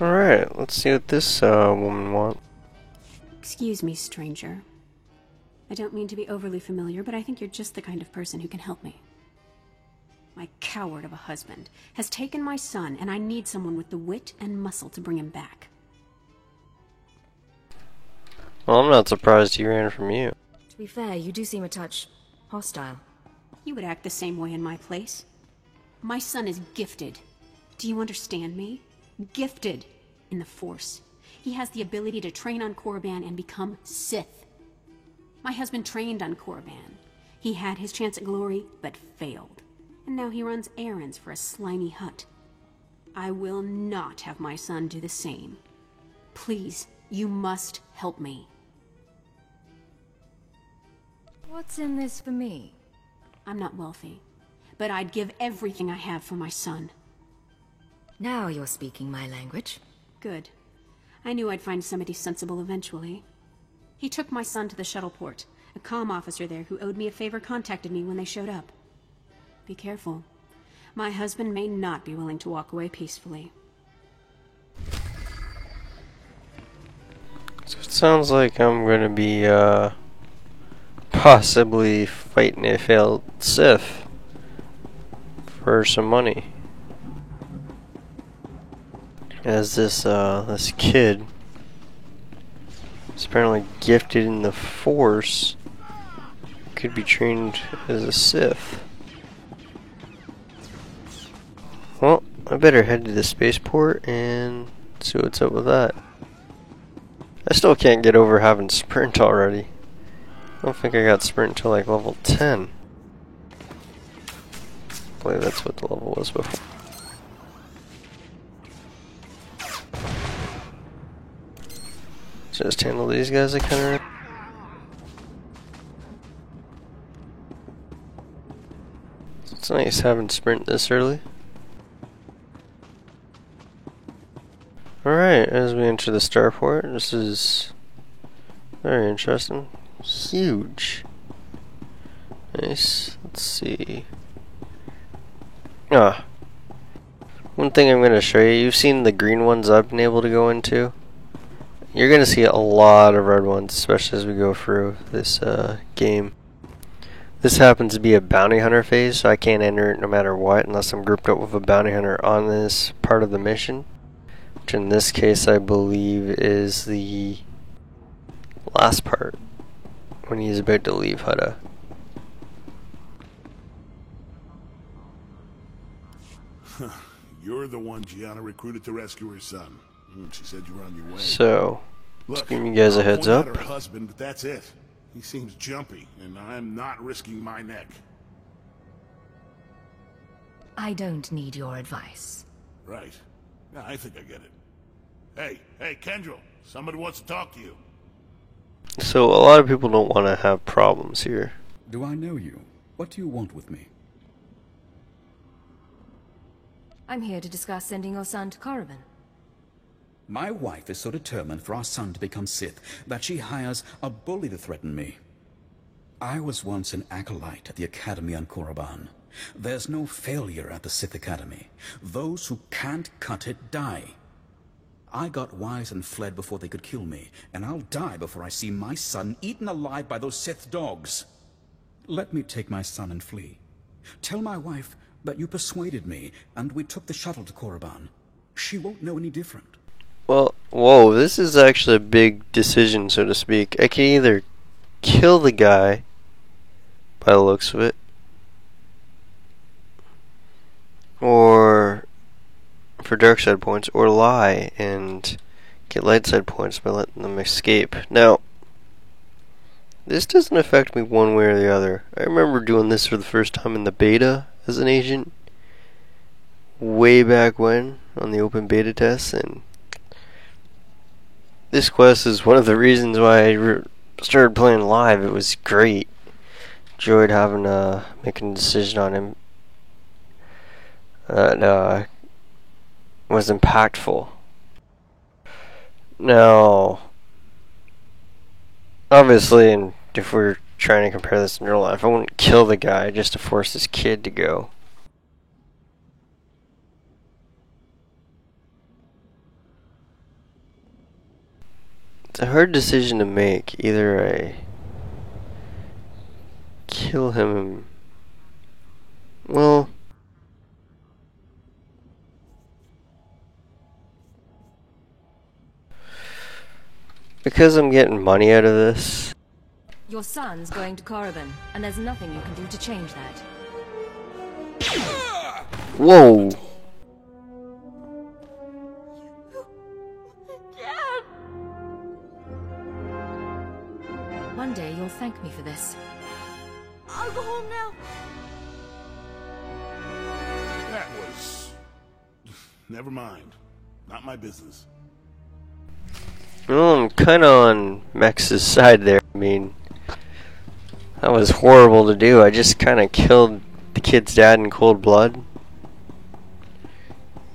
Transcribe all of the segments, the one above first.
Alright, let's see what this woman wants. Excuse me, stranger. I don't mean to be overly familiar, but I think you're just the kind of person who can help me. My coward of a husband has taken my son, and I need someone with the wit and muscle to bring him back. Well, I'm not surprised he ran from you. To be fair, you do seem a touch hostile. You would act the same way in my place. My son is gifted. Do you understand me? Gifted in the Force. He has the ability to train on Korriban and become Sith. My husband trained on Korriban. He had his chance at glory, but failed. And now he runs errands for a slimy hut. I will not have my son do the same. Please, you must help me. What's in this for me? I'm not wealthy, but I'd give everything I have for my son. Now you're speaking my language. Good. I knew I'd find somebody sensible eventually. He took my son to the shuttle port. A comm officer there who owed me a favor contacted me when they showed up. Be careful. My husband may not be willing to walk away peacefully. So it sounds like I'm gonna be, possibly fighting a failed Sith for some money. As this kid is apparently gifted in the Force, could be trained as a Sith. Well, I better head to the spaceport and see what's up with that. I still can't get over having sprint already. I don't think I got sprint until like level 10. I believe that's what the level was before. Just handle these guys I kinda... It's nice having sprint this early. Alright, as we enter the starport, this is very interesting. Huge. Nice. Let's see. One thing I'm going to show you. You've seen the green ones I've been able to go into. You're going to see a lot of red ones, especially as we go through this game. This happens to be a bounty hunter phase, so I can't enter it no matter what unless I'm grouped up with a bounty hunter on this part of the mission. Which in this case I believe is the last part, when he's about to leave Hutta. You're the one Gianna recruited to rescue her son. She said you were on your way. So, Look, just giving you guys a heads I'll up. point out her husband, but that's it. He seems jumpy, and I'm not risking my neck. I don't need your advice. Right. Yeah, I think I get it. Hey, Kendrell. Somebody wants to talk to you. So, a lot of people don't want to have problems here. Do I know you? What do you want with me? I'm here to discuss sending your son to Korriban. My wife is so determined for our son to become Sith that she hires a bully to threaten me. I was once an acolyte at the Academy on Korriban. There's no failure at the Sith Academy. Those who can't cut it die. I got wise and fled before they could kill me, and I'll die before I see my son eaten alive by those Sith dogs. Let me take my son and flee. Tell my wife that you persuaded me, and we took the shuttle to Korriban. She won't know any different. Well, whoa, this is actually a big decision, so to speak. I can either kill the guy, by the looks of it, or for dark side points, or lie and get light side points by letting them escape. Now, this doesn't affect me one way or the other. I remember doing this for the first time in the beta as an agent, way back when, on the open beta test, and this quest is one of the reasons why I started playing live. It was great. Enjoyed having making a decision on him that was impactful. Now, obviously, and if we're trying to compare this in real life, I wouldn't kill the guy just to force this kid to go. It's a hard decision to make. Either I kill him. Well, because I'm getting money out of this. Your son's going to Korriban, and there's nothing you can do to change that. Whoa! One day you'll thank me for this. I'll go home now. That was... Never mind. Not my business. Well, I'm kinda on Mex's side there. I mean, that was horrible to do. I just kinda killed the kid's dad in cold blood.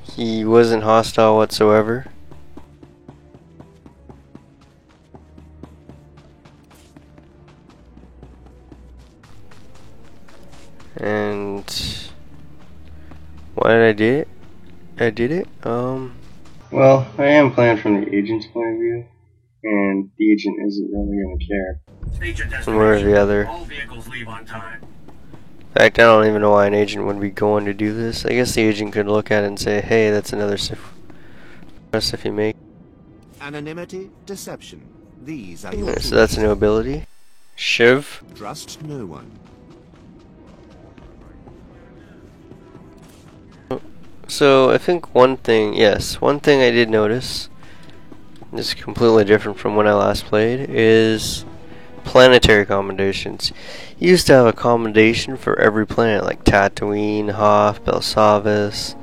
He wasn't hostile whatsoever. And why did I do it? I did it? Well, I am playing from the agent's point of view, and the agent isn't really gonna care one way or the other. All vehicles leave on time. In fact, I don't even know why an agent would be going to do this. I guess the agent could look at it and say, hey, that's another stuff you make. Anonymity, deception. These are your So that's a new ability. Shiv. Trust no one. So I think one thing I did notice, this is completely different from when I last played, is planetary commendations. You used to have a commendation for every planet, like Tatooine, Hoth, Belsavis.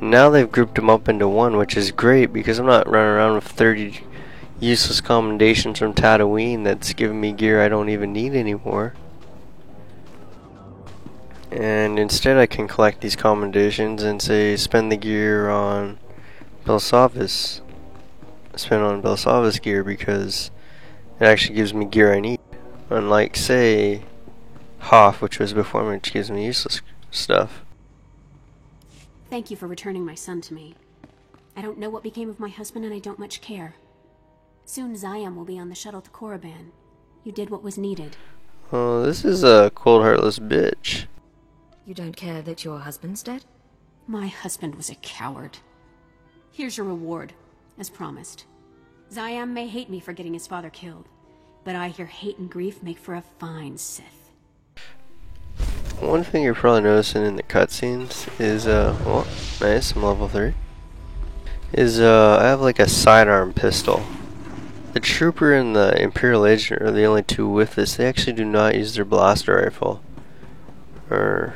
Now they've grouped them up into one, which is great because I'm not running around with 30 useless commendations from Tatooine that's giving me gear I don't even need anymore. And instead I can collect these commendations and say spend the gear on Belsavis. Spend on Belsavis gear because it actually gives me gear I need. Unlike, say, Hoth, which was before me, which gives me useless stuff. Thank you for returning my son to me. I don't know what became of my husband and I don't much care. Soon Zayam will be on the shuttle to Korriban. You did what was needed. Oh, this is a cold heartless bitch. You don't care that your husband's dead? My husband was a coward. Here's your reward, as promised. Zayam may hate me for getting his father killed, but I hear hate and grief make for a fine Sith. One thing you're probably noticing in the cutscenes is, oh, nice, I'm level 3. Is, I have like a sidearm pistol. The trooper and the Imperial agent are the only two with this. They actually do not use their blaster rifle. Or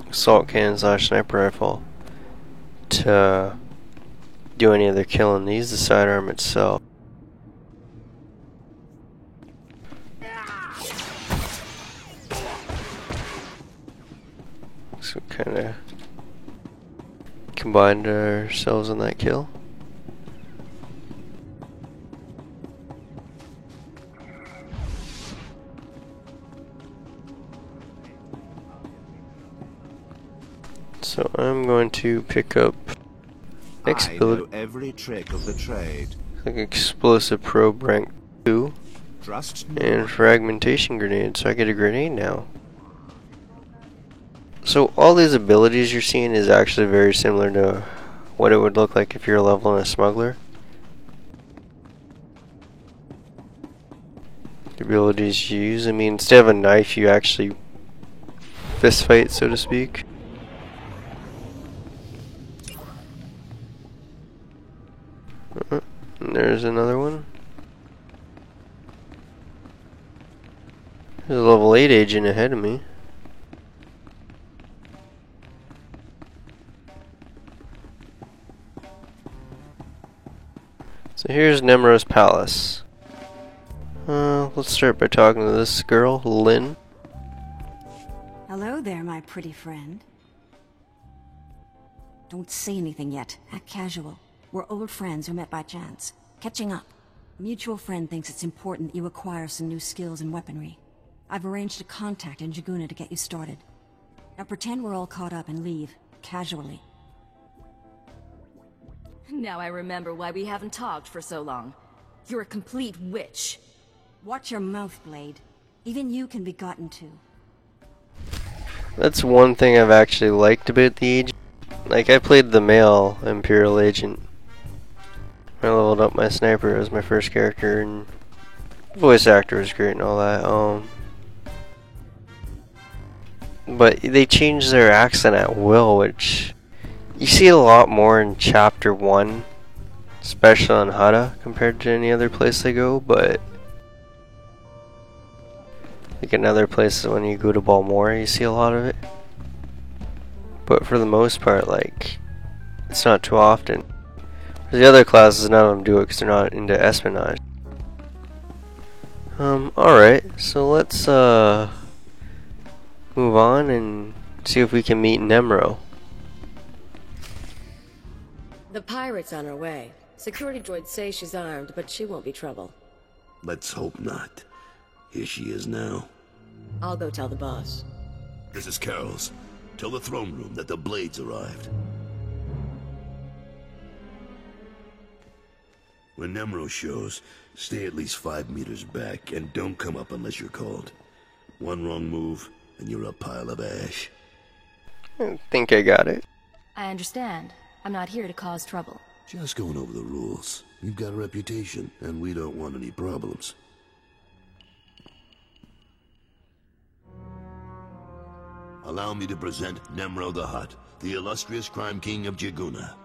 assault cannon / sniper rifle to do any of their killing. They use the sidearm itself. So we kinda combined ourselves on that kill. So I'm going to pick up I know every trick of the trade. like explosive probe rank 2 Trust no and one. fragmentation grenade, so I get a grenade now. So all these abilities you're seeing is actually very similar to what it would look like if you're leveling a smuggler. The abilities you use, I mean, instead of a knife you actually fist fight, so to speak. And there's another one. There's a level 8 agent ahead of me. So here's Nem'ro's palace. Let's start by talking to this girl, Lynn. Hello there, my pretty friend. Don't say anything yet. Act casual. We're old friends who met by chance. Catching up. A mutual friend thinks it's important that you acquire some new skills and weaponry. I've arranged a contact in Jaguna to get you started. Now pretend we're all caught up and leave. Casually. Now I remember why we haven't talked for so long. You're a complete witch. Watch your mouth, Blade. Even you can be gotten to. That's one thing I've actually liked about the agent. Like, I played the male Imperial agent. I leveled up my sniper as my first character, and voice actor was great and all that. But they changed their accent at will, which you see a lot more in Chapter 1, especially on Hutta, compared to any other place they go, but like in other places when you go to Balmora, you see a lot of it. But for the most part, like, it's not too often. For the other classes, none of them do it because they're not into espionage. Alright, so let's move on and see if we can meet Nem'ro. The pirate's on her way. Security droids say she's armed, but she won't be trouble. Let's hope not. Here she is now. I'll go tell the boss. This is Carol's. Tell the throne room that the Blades arrived. When Nem'ro shows, stay at least 5 meters back and don't come up unless you're called. One wrong move, and you're a pile of ash. I think I got it. I understand. I'm not here to cause trouble. Just going over the rules. You've got a reputation, and we don't want any problems. Allow me to present Nem'ro the Hutt, the illustrious crime king of Gianna.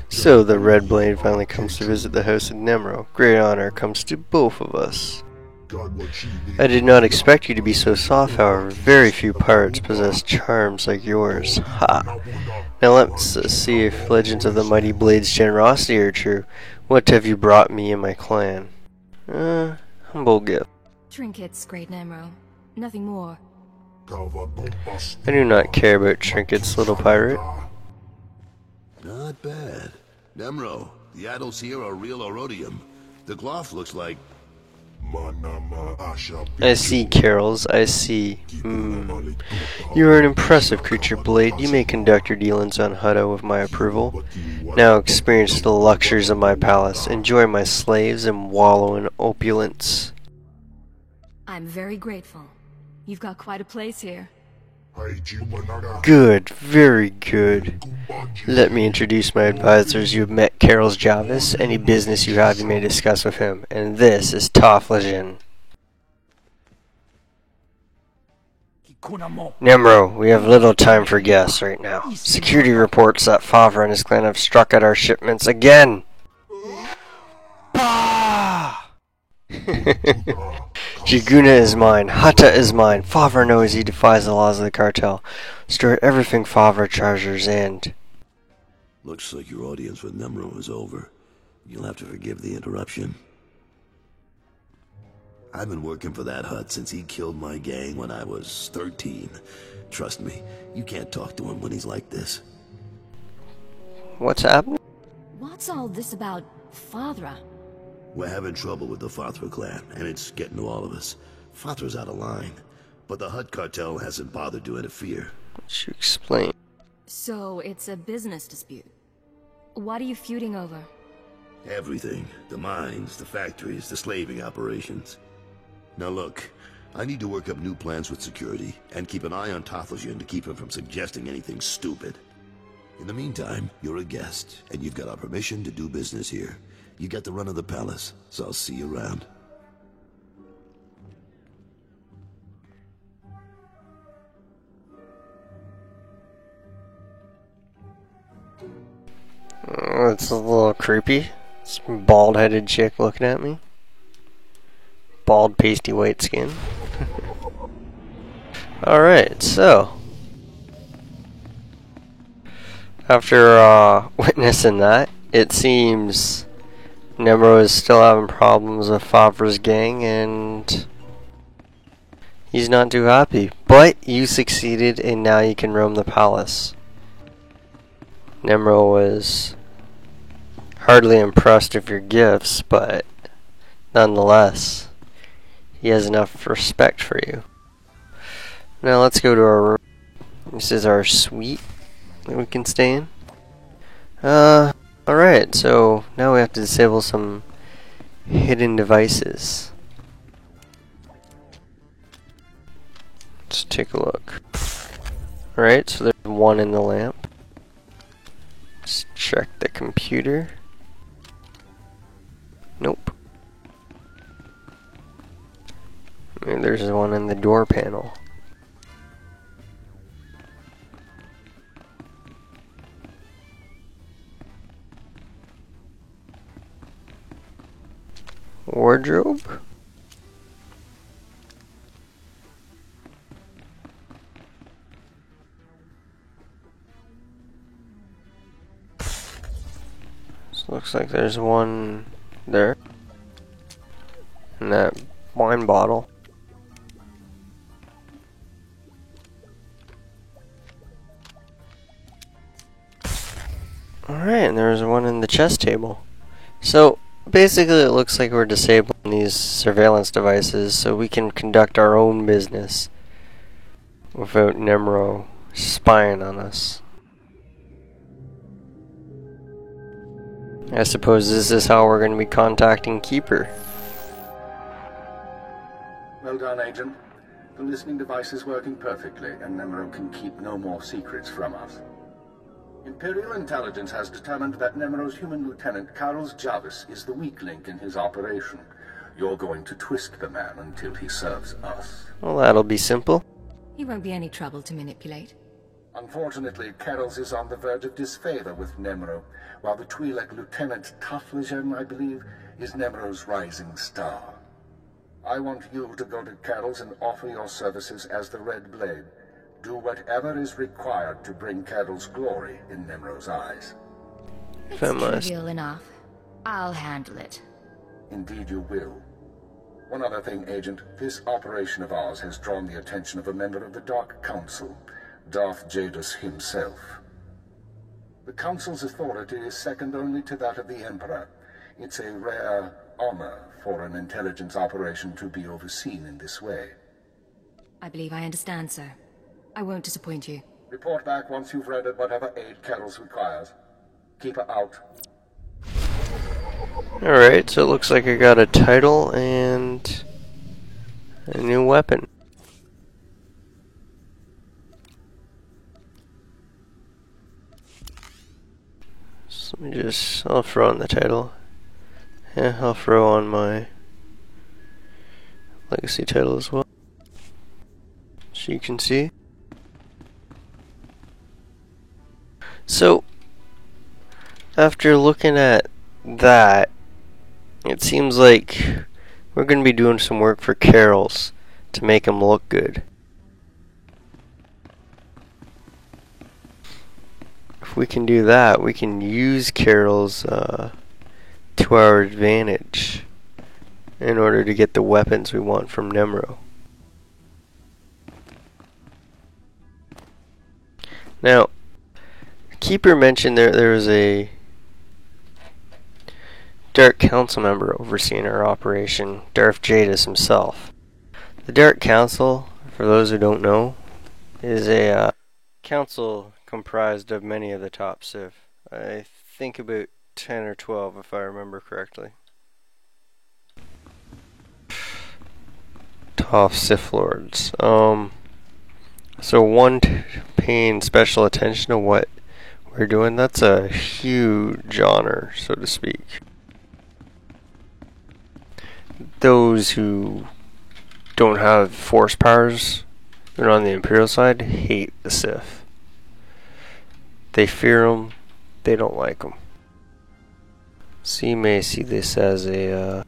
So the Red Blade finally comes to visit the house of Nem'ro. Great honor comes to both of us. I did not expect you to be so soft, however. Very few pirates possess charms like yours. Ha! Now let's see if legends of the mighty Blade's generosity are true. What have you brought me and my clan? Humble gift. Trinkets, great Nem'ro. Nothing more. I do not care about trinkets, little pirate. Not bad. Nem'ro, the idols here are real Orodium. The cloth looks like... I see, Carols, I see. You are an impressive creature, Blade. You may conduct your dealings on Hutta with my approval. Now experience the luxuries of my palace. Enjoy my slaves and wallow in opulence. I'm very grateful. You've got quite a place here. Good, very good. Let me introduce my advisors. You have met Carol's Jarvis. Any business you have, you may discuss with him. And this is Tofflagen. Nem'ro, we have little time for guests right now. Security reports that Favre and his clan have struck at our shipments again. Gianna is mine, Hutta is mine. Favre knows he defies the laws of the cartel. Destroy everything Favre treasures and... Looks like your audience with Nem'ro is over. You'll have to forgive the interruption. I've been working for that Hutt since he killed my gang when I was 13. Trust me, you can't talk to him when he's like this. What's happening? What's all this about Favre? We're having trouble with the Father clan, and it's getting to all of us. Father's out of line, but the Hutt cartel hasn't bothered to interfere. What'd you explain? So it's a business dispute. What are you feuding over? Everything. The mines, the factories, the slaving operations. Now look, I need to work up new plans with security, and keep an eye on Tofflagen to keep him from suggesting anything stupid. In the meantime, you're a guest, and you've got our permission to do business here. You got the run of the palace, so I'll see you around. It's a little creepy. This bald-headed chick looking at me. Bald, pasty white skin. Alright, so... after witnessing that, it seems Nem'ro is still having problems with Favre's gang, and he's not too happy. But you succeeded, and now you can roam the palace. Nem'ro was hardly impressed with your gifts, but nonetheless, he has enough respect for you. Now let's go to our room. This is our suite that we can stay in. Alright, so now we have to disable some hidden devices. Let's take a look. Alright, so there's one in the lamp. Let's check the computer. Nope. And there's one in the door panel. Wardrobe? So looks like there's one there. And that wine bottle. Alright, and there's one in the chess table. So basically it looks like we're disabling these surveillance devices so we can conduct our own business without Nem'ro spying on us. I suppose this is how we're going to be contacting Keeper. Well done, Agent. The listening device is working perfectly, and Nem'ro can keep no more secrets from us. Imperial intelligence has determined that Nem'ro's human lieutenant, Carlos Jarvis, is the weak link in his operation. You're going to twist the man until he serves us. Well, that'll be simple. He won't be any trouble to manipulate. Unfortunately, Carlos is on the verge of disfavor with Nem'ro, while the Twi'lek Lieutenant Taflajan, I believe, is Nem'ro's rising star. I want you to go to Carlos and offer your services as the Red Blade. Do whatever is required to bring Carol's glory in Nem'ro's eyes. It's trivial enough. I'll handle it. Indeed you will. One other thing, Agent. This operation of ours has drawn the attention of a member of the Dark Council, Darth Jadus himself. The Council's authority is second only to that of the Emperor. It's a rare honor for an intelligence operation to be overseen in this way. I believe I understand, sir. I won't disappoint you. Report back once you've rendered whatever aid Carol's requires. Keep her out. Alright, so it looks like I got a title and a new weapon. So let me just, I'll throw on the title. Yeah, I'll throw on my legacy title as well. So you can see. So, after looking at that, it seems like we're going to be doing some work for Carol's to make him look good. If we can do that, we can use Carol's to our advantage in order to get the weapons we want from Nem'ro. Now, Keeper mentioned there was a Dark Council member overseeing our operation, Darth Jadus himself. The Dark Council, for those who don't know, is a council comprised of many of the top Sith. I think about 10 or 12 if I remember correctly. Top Sith Lords. So one paying special attention to what we're doing, that's a huge honor, so to speak. Those who don't have force powers, they're on the Imperial side, hate the Sith. They fear them, they don't like them. So you may see this as a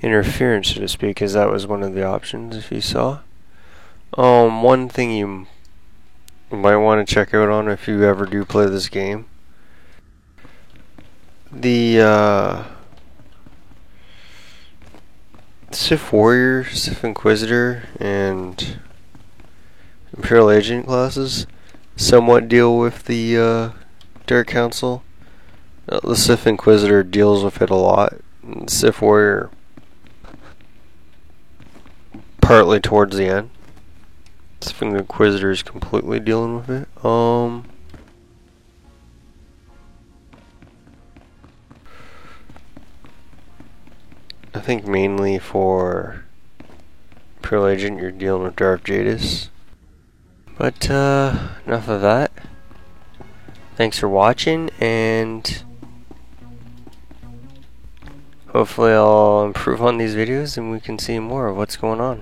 interference, so to speak, because that was one of the options if you saw. One thing you might want to check out on if you ever do play this game, the Sith Warrior, Sith Inquisitor, and Imperial Agent classes somewhat deal with the Dark Council. The Sith Inquisitor deals with it a lot, and Sith Warrior partly towards the end. Sith Inquisitor is completely dealing with it. I think mainly for Imperial Agent, you're dealing with Darth Jadis. But enough of that. Thanks for watching, and hopefully I'll improve on these videos and we can see more of what's going on.